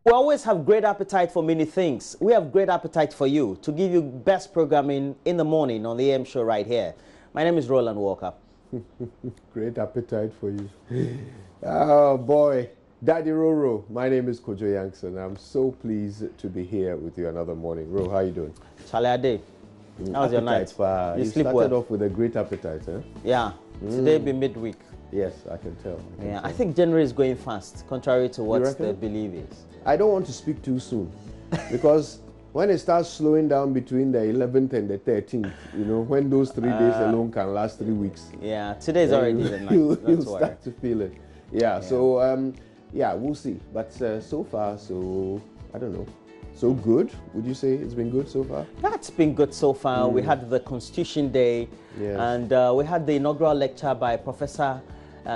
We always have great appetite for many things. We have great appetite for you to give you best programming in the morning on the AM show right here. My name is Roland Walker. Great appetite for you. Oh boy, Daddy Roro. My name is Kojo Yankson. I'm so pleased to be here with you another morning. Ro, how you doing? Charlie Ade, how was your night? You sleep started well? off with a great appetite, huh? Yeah, today be midweek. Yes, I can tell. I think January is going fast, contrary to what reckon? the belief is. I don't want to speak too soon because when it starts slowing down between the 11th and the 13th, you know, when those 3 days alone can last 3 weeks. Yeah, today's already the night. You'll start to feel it. Yeah, so, yeah, we'll see. But so far, so, I don't know. So good, would you say it's been good so far? That's been good so far. We had the Constitution Day, and we had the inaugural lecture by Professor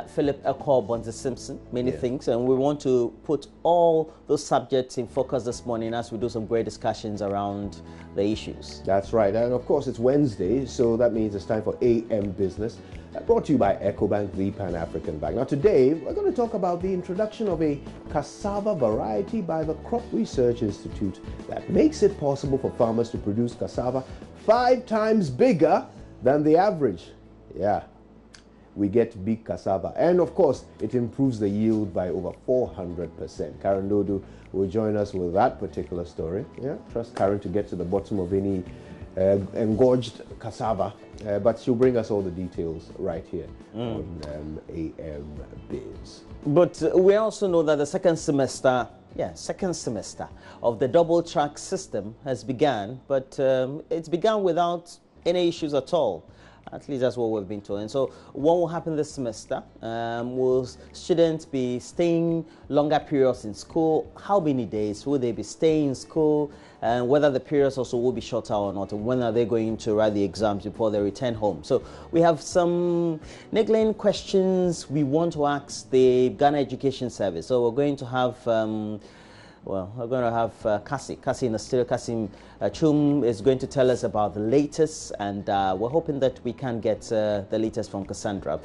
Philip Eko Bonzi Simpson, many things, and we want to put all those subjects in focus this morning as we do some great discussions around the issues. That's right, and of course it's Wednesday, so that means it's time for AM Business, brought to you by EcoBank, the Pan-African Bank. Now today, we're going to talk about the introduction of a cassava variety by the Crop Research Institute that makes it possible for farmers to produce cassava 5 times bigger than the average. Yeah. We get big cassava, and of course it improves the yield by over 400%. Karen Dodu will join us with that particular story. Yeah, trust Karen to get to the bottom of any engorged cassava, but she'll bring us all the details right here on AM Biz. But we also know that the second semester of the double track system has begun, but it's begun without any issues at all. At least that's what we've been told. And so what will happen this semester? Will students be staying longer periods in school? How many days will they be staying in school? And whether the periods also will be shorter or not? And when are they going to write the exams before they return home? So we have some niggling questions we want to ask the Ghana Education Service. So we're going to have Cassie in the studio. Cassie Chum is going to tell us about the latest, and we're hoping that we can get the latest from Cassandra.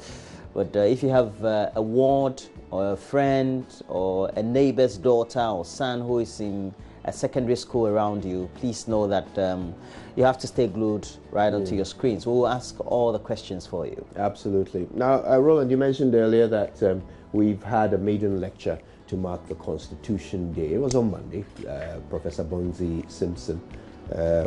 But if you have a ward or a friend or a neighbor's daughter or son who is in a secondary school around you, please know that you have to stay glued right onto your screens. We'll ask all the questions for you. Absolutely. Now, Roland, you mentioned earlier that we've had a maiden lecture to mark the Constitution Day. It was on Monday. Professor Bonzi Simpson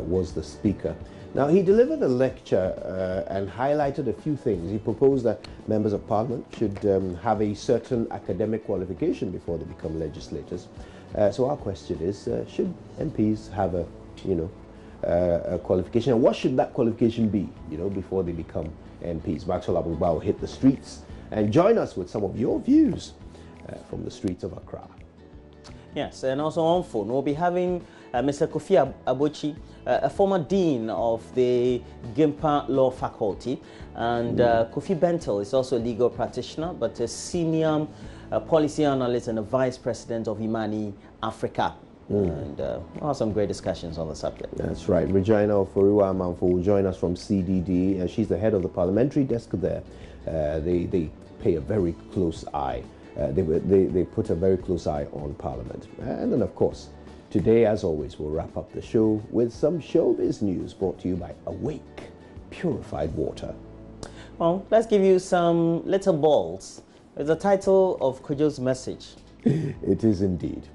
was the speaker. Now, he delivered a lecture and highlighted a few things. He proposed that members of parliament should have a certain academic qualification before they become legislators. So our question is, should MPs have a qualification? And what should that qualification be, before they become MPs? Maxwell Abugba will hit the streets and join us with some of your views from the streets of Accra. Yes, and also on phone, we'll be having Mr. Kofi Abochi, a former dean of the Gimpa Law Faculty, and Kofi Bentel is also a legal practitioner, but a senior policy analyst and a vice president of Imani Africa. And we'll have some great discussions on the subject. That's right. Regina Oforiwa Amanfo will join us from CDD. She's the head of the parliamentary desk there. They pay a very close eye. They put a very close eye on Parliament. And then, of course, today, as always, we'll wrap up the show with some showbiz news brought to you by Awake Purified Water. Well, let's give you some little balls. It's the title of Kojo's message. It is indeed.